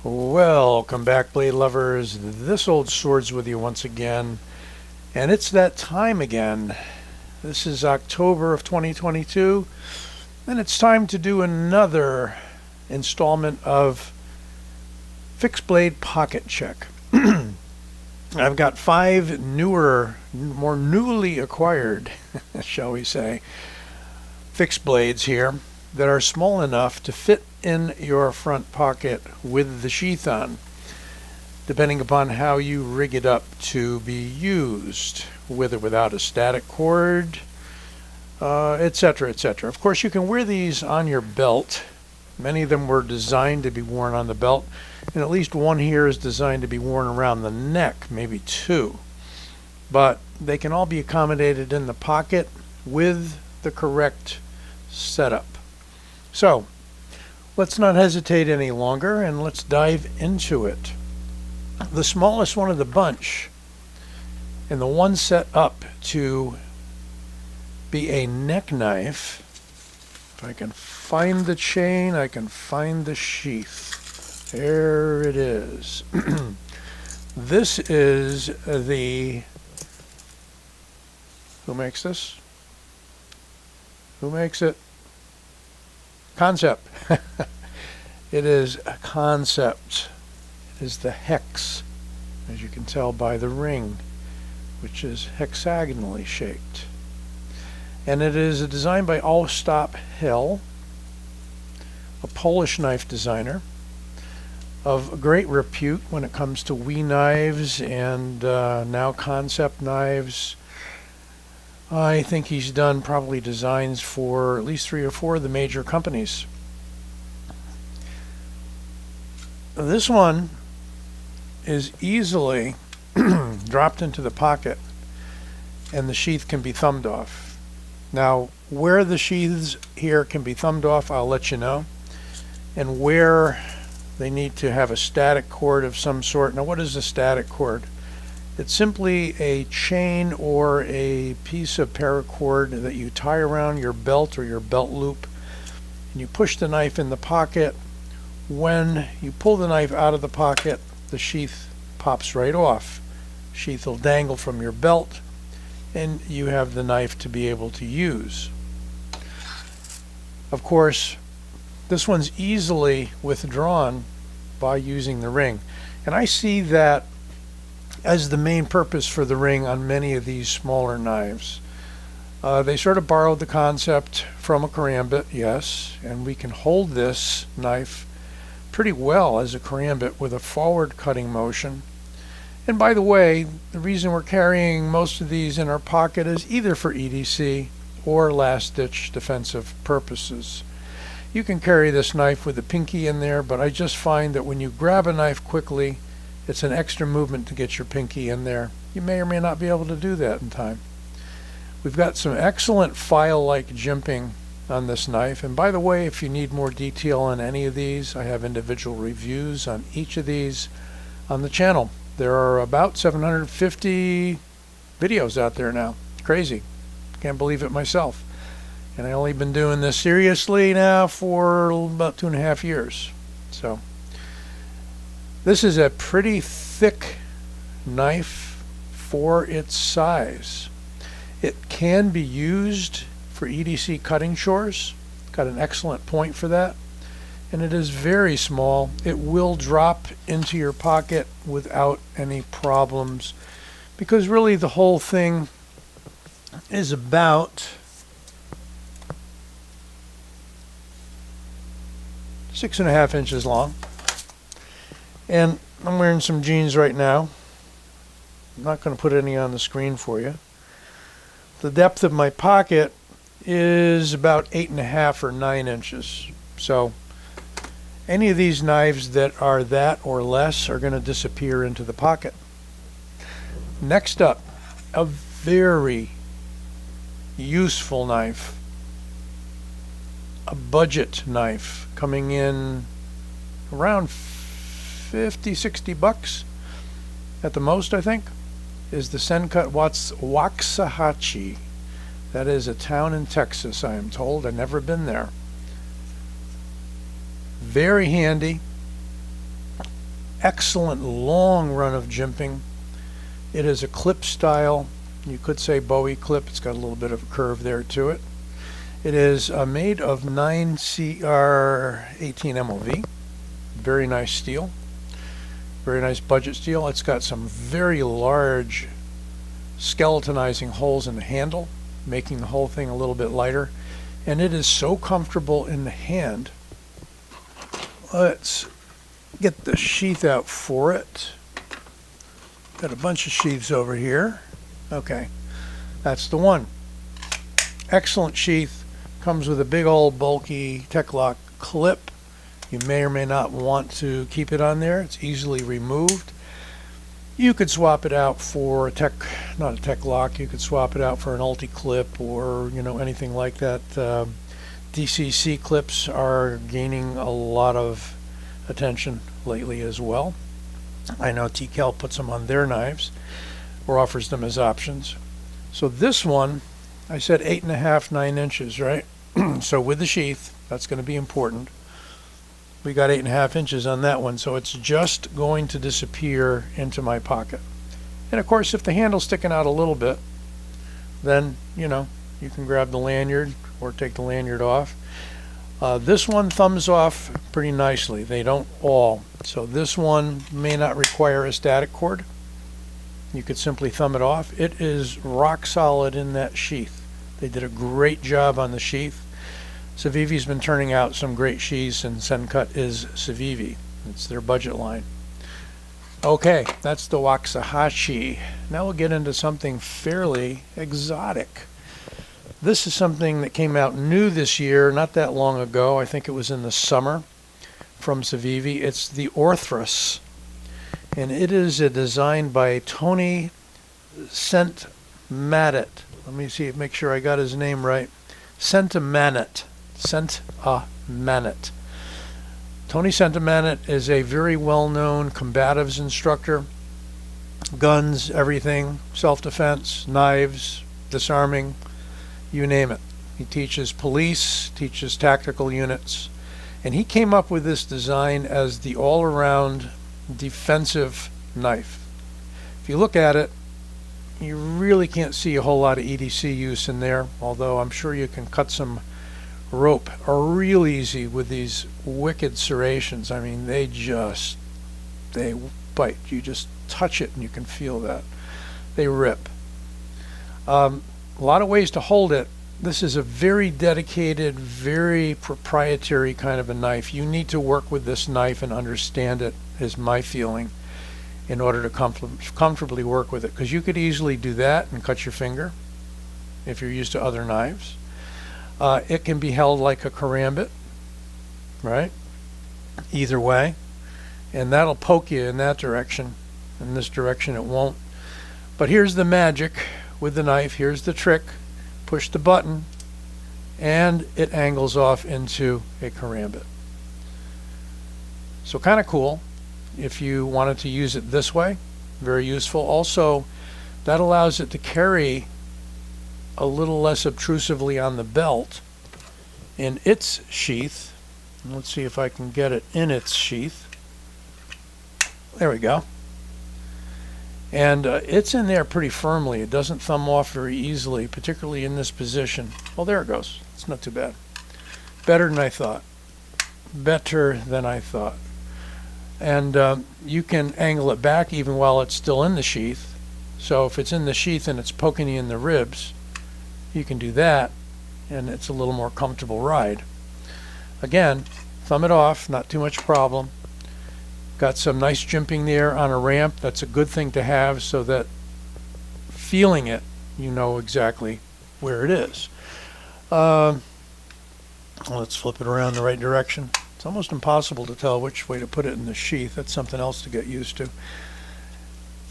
Welcome back, blade lovers. This old sword's with you once again, and it's that time again. This is October of 2022, and it's time to do another installment of Fixed Blade Pocket Check. I've got 5 newer, more newly acquired, shall we say, fixed blades here that are small enough to fit in your front pocket with the sheath on, depending upon how you rig it up to be used, with or without a static cord, etc., etc. Of course, you can wear these on your belt. Many of them were designed to be worn on the belt, and at least one here is designed to be worn around the neck, maybe 2. But they can all be accommodated in the pocket with the correct setup. So, let's not hesitate any longer and let's dive into it. The smallest one of the bunch, and the one set up to be a neck knife. If I can find the chain, I can find the sheath. There it is. This is the... Who makes this? Who makes it? Concept. It is a Concept. It is the hex, as you can tell by the ring, which is hexagonally shaped. And it is designed by Ostap Hell, a Polish knife designer of great repute when it comes to WE knives and now Concept knives. I think he's done probably designs for at least 3 or 4 of the major companies. This one is easily dropped into the pocket, and the sheath can be thumbed off. Now, where the sheaths here can be thumbed off, I'll let you know, and where they need to have a static cord of some sort. Now, what is a static cord? It's simply a chain or a piece of paracord that you tie around your belt or your belt loop, and you push the knife in the pocket. When you pull the knife out of the pocket, the sheath pops right off. Sheath will dangle from your belt, and you have the knife to be able to use. Of course, this one's easily withdrawn by using the ring, and I see that as the main purpose for the ring on many of these smaller knives. They sort of borrowed the concept from a karambit, yes, and we can hold this knife pretty well as a karambit with a forward cutting motion. And by the way, the reason we're carrying most of these in our pocket is either for EDC or last-ditch defensive purposes. You can carry this knife with the pinky in there, but I just find that when you grab a knife quickly, it's an extra movement to get your pinky in there. You may or may not be able to do that in time. We've got some excellent file-like jimping on this knife. And by the way, if you need more detail on any of these, I have individual reviews on each of these on the channel. There are about 750 videos out there now. Crazy. Can't believe it myself. And I've only been doing this seriously now for about 2.5 years. So this is a pretty thick knife for its size. It can be used for EDC cutting chores. Got an excellent point for that. And it is very small. It will drop into your pocket without any problems, because really the whole thing is about 6.5 inches long. And I'm wearing some jeans right now. I'm not going to put any on the screen for you. The depth of my pocket is about 8.5 or 9 inches. So any of these knives that are that or less are going to disappear into the pocket. Next up, a very useful knife. A budget knife coming in around 50, 60 bucks at the most, I think, is the Sencut Waxahachie. That is a town in Texas, I am told. I've never been there. Very handy. excellent long run of jimping. It is a clip style. You could say Bowie clip. It's got a little bit of a curve there to it. It is made of 9CR18 MOV. Very nice steel. Very nice budget steel. It's got some very large skeletonizing holes in the handle, making the whole thing a little bit lighter. And it is so comfortable in the hand. Let's get the sheath out for it. Got a bunch of sheaths over here. Okay, that's the one. Excellent sheath. Comes with a big old bulky Tech-Lock clip. You may or may not want to keep it on there. It's easily removed. You could swap it out for a not a Tech-Lock. You could swap it out for an Ulti-Clip or anything like that. DCC clips are gaining a lot of attention lately as well. I know TCal puts them on their knives or offers them as options. So this one, I said 8.5, 9 inches, right? So with the sheath, that's going to be important. We got 8.5 inches on that one, so it's just going to disappear into my pocket. And of course, if the handle's sticking out a little bit, then you can grab the lanyard or take the lanyard off. This one thumbs off pretty nicely. They don't all. So this one may not require a static cord. You could simply thumb it off. It is rock solid in that sheath. They did a great job on the sheath. Civivi's been turning out some great sheaths, and Sencut is Civivi. It's their budget line. Okay, that's the Waxahachie. Now we'll get into something fairly exotic. This is something that came out new this year, not that long ago. I think it was in the summer, from Civivi. It's the Orthrus, and it is a design by Tony Sentmanet. Let me see, make sure I got his name right. Sentmanet. Tony Sentmanet is a very well-known combatives instructor. Guns, everything, self-defense, knives, disarming, you name it. He teaches police, teaches tactical units, and he came up with this design as the all-around defensive knife. If you look at it, you really can't see a whole lot of EDC use in there, although I'm sure you can cut some rope real easy with these wicked serrations. I mean, they bite. You just touch it and you can feel that. They rip. A lot of ways to hold it. This is a very dedicated, very proprietary kind of a knife. You need to work with this knife and understand it, is my feeling, in order to comfortably work with it. Because you could easily do that and cut your finger if you're used to other knives. It can be held like a karambit, right? Either way. And that'll poke you in that direction. In this direction it won't. But here's the magic with the knife. Here's the trick. Push the button and it angles off into a karambit. So kind of cool if you wanted to use it this way. Very useful. Also, that allows it to carry a little less obtrusively on the belt in its sheath. Let's see if I can get it in its sheath. There we go. And it's in there pretty firmly. It doesn't thumb off very easily, particularly in this position. Well, there it goes. It's not too bad. Better than I thought. Better than I thought. And you can angle it back even while it's still in the sheath. So if it's in the sheath and it's poking you in the ribs, you can do that, and it's a little more comfortable ride. Again, thumb it off, not too much problem. Got some nice jimping there on a ramp. That's a good thing to have, so that feeling it, you know exactly where it is. Let's flip it around the right direction. It's almost impossible to tell which way to put it in the sheath. That's something else to get used to.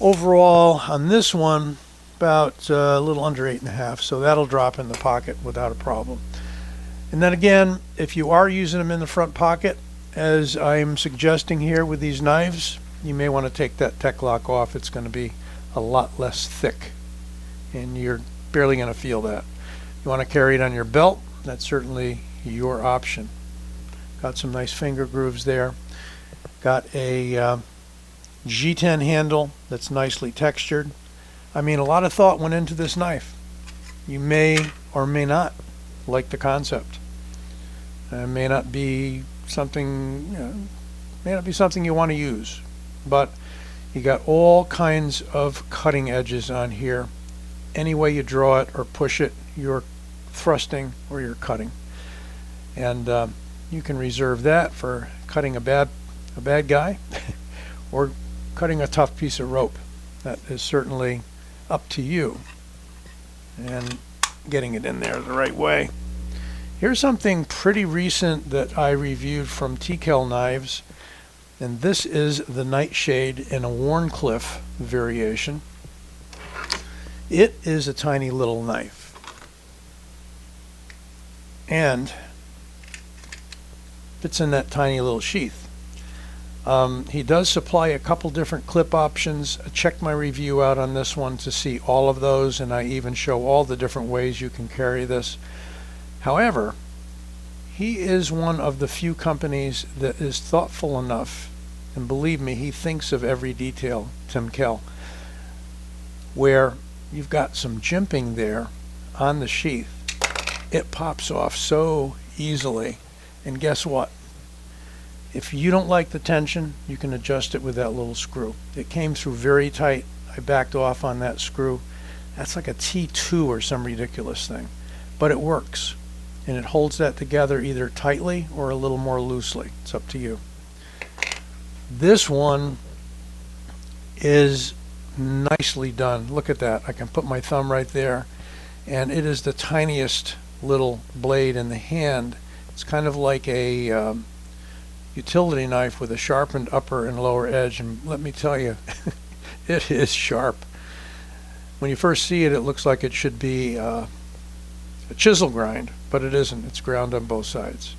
Overall, on this one, about a little under 8.5, so that'll drop in the pocket without a problem. And then again, if you are using them in the front pocket, as I'm suggesting here with these knives, you may want to take that Tech-Lock off. It's going to be a lot less thick, and you're barely going to feel that. You want to carry it on your belt, that's certainly your option. Got some nice finger grooves there. Got a G10 handle that's nicely textured. I mean, a lot of thought went into this knife. You may or may not like the concept. It may not be something, you want to use, but you got all kinds of cutting edges on here. Any way you draw it or push it, you're thrusting or you're cutting, and you can reserve that for cutting a bad guy or cutting a tough piece of rope. That is certainly up to you and getting it in there the right way. Here's something pretty recent that I reviewed from TKL Knives, and this is the Nightshade in a Warncliffe variation. It is a tiny little knife, and fits in that tiny little sheath. He does supply a couple different clip options. Check my review out on this one to see all of those, and I even show all the different ways you can carry this. However, he is one of the few companies that is thoughtful enough, and believe me, he thinks of every detail, Tim Kell, where you've got some jimping there on the sheath. It pops off so easily, and guess what? If you don't like the tension, you can adjust it with that little screw. It came through very tight. I backed off on that screw. That's like a T2 or some ridiculous thing, but it works, and it holds that together either tightly or a little more loosely. It's up to you. This one is nicely done. Look at that. I can put my thumb right there, and it is the tiniest little blade in the hand. It's kind of like a utility knife with a sharpened upper and lower edge, and let me tell you, it is sharp. When you first see it, it looks like it should be a chisel grind, but it isn't. It's ground on both sides,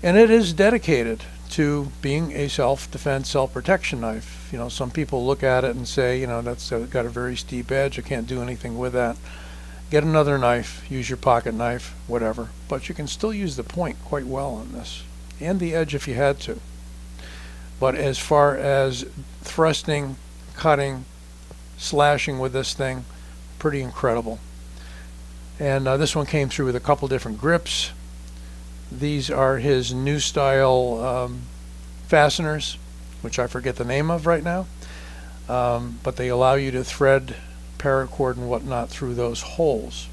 and it is dedicated to being a self-defense, self-protection knife. You know, some people look at it and say, you know, that's got a very steep edge, I can't do anything with that. Get another knife, use your pocket knife, whatever, but you can still use the point quite well on this, and the edge if you had to. But as far as thrusting, cutting, slashing with this thing, pretty incredible. And this one came through with a couple different grips. These are his new style fasteners, which I forget the name of right now, but they allow you to thread paracord and whatnot through those holes.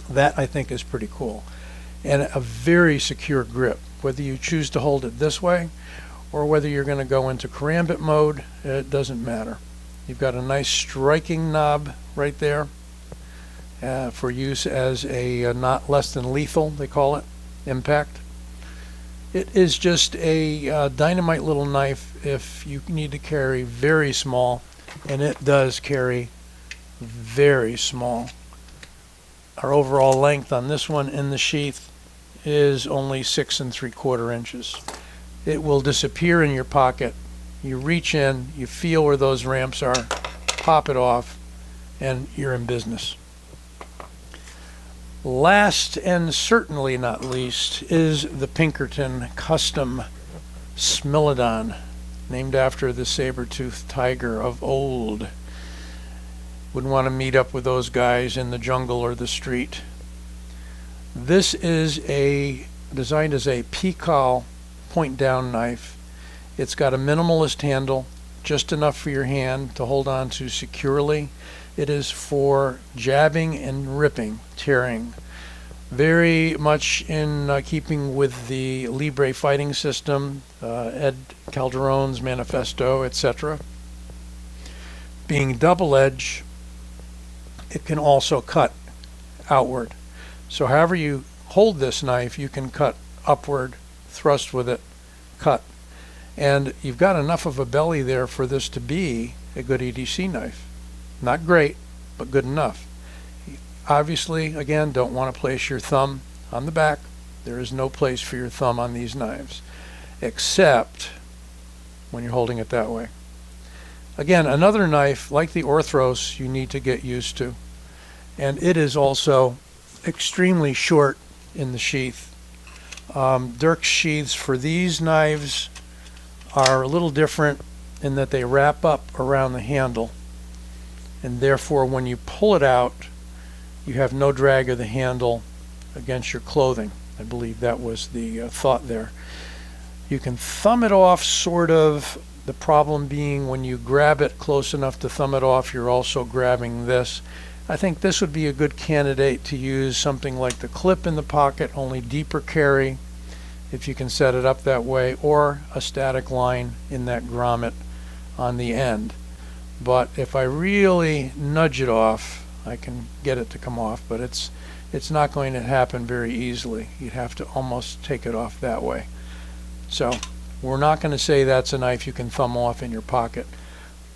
That I think is pretty cool, and a very secure grip. Whether you choose to hold it this way or whether you're going to go into karambit mode, it doesn't matter. You've got a nice striking knob right there for use as a not less than lethal, they call it, impact. It is just a dynamite little knife if you need to carry very small, and it does carry very small. Our overall length on this one in the sheath is only 6 3/4 inches. It will disappear in your pocket. You reach in, you feel where those ramps are, pop it off, and you're in business. Last and certainly not least is the Pinkerton Custom Smilodon, named after the saber-toothed tiger of old. Wouldn't want to meet up with those guys in the jungle or the street. This is designed as a Pikal point-down knife. It's got a minimalist handle, just enough for your hand to hold on to securely. It is for jabbing and ripping, tearing. Very much in keeping with the Libre fighting system, Ed Calderon's manifesto, etc. Being double edge, it can also cut outward. So however you hold this knife, you can cut upward, thrust with it, cut. And you've got enough of a belly there for this to be a good EDC knife. Not great, but good enough. Obviously, again, don't want to place your thumb on the back. There is no place for your thumb on these knives, except when you're holding it that way. Again, another knife like the Orthrus you need to get used to. And it is also extremely short in the sheath. Dirk's sheaths for these knives are a little different in that they wrap up around the handle, and therefore when you pull it out, you have no drag of the handle against your clothing. I believe that was the thought there. You can thumb it off, sort of. The problem being when you grab it close enough to thumb it off, you're also grabbing this. I think this would be a good candidate to use something like the clip in the pocket, only deeper carry, if you can set it up that way, or a static line in that grommet on the end. But if I really nudge it off, I can get it to come off, but it's not going to happen very easily. You'd have to almost take it off that way. So we're not going to say that's a knife you can thumb off in your pocket,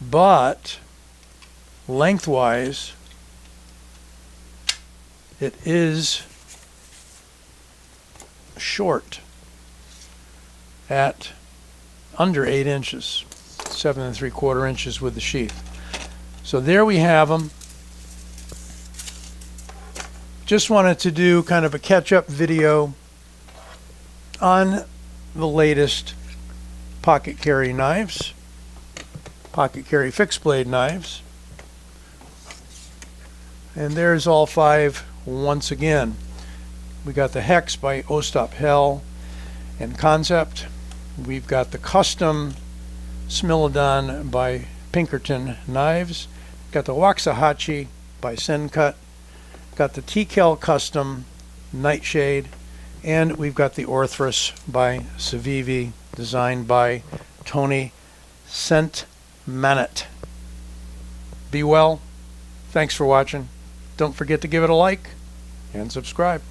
but lengthwise it is short at under 8 inches, 7 3/4 inches with the sheath. So there we have them. Just wanted to do kind of a catch-up video on the latest pocket carry knives, pocket carry fixed blade knives. And there's all 5 once again. We got the Hex by Ostap Hell and Concept. We've got the Custom Smilodon by Pinkerton Knives. Got the Waxahachie by Sencut. Got the TKL Custom Nightshade. And we've got the Orthrus by Civivi, designed by Tony Sentmanet. Be well. Thanks for watching. Don't forget to give it a like and subscribe.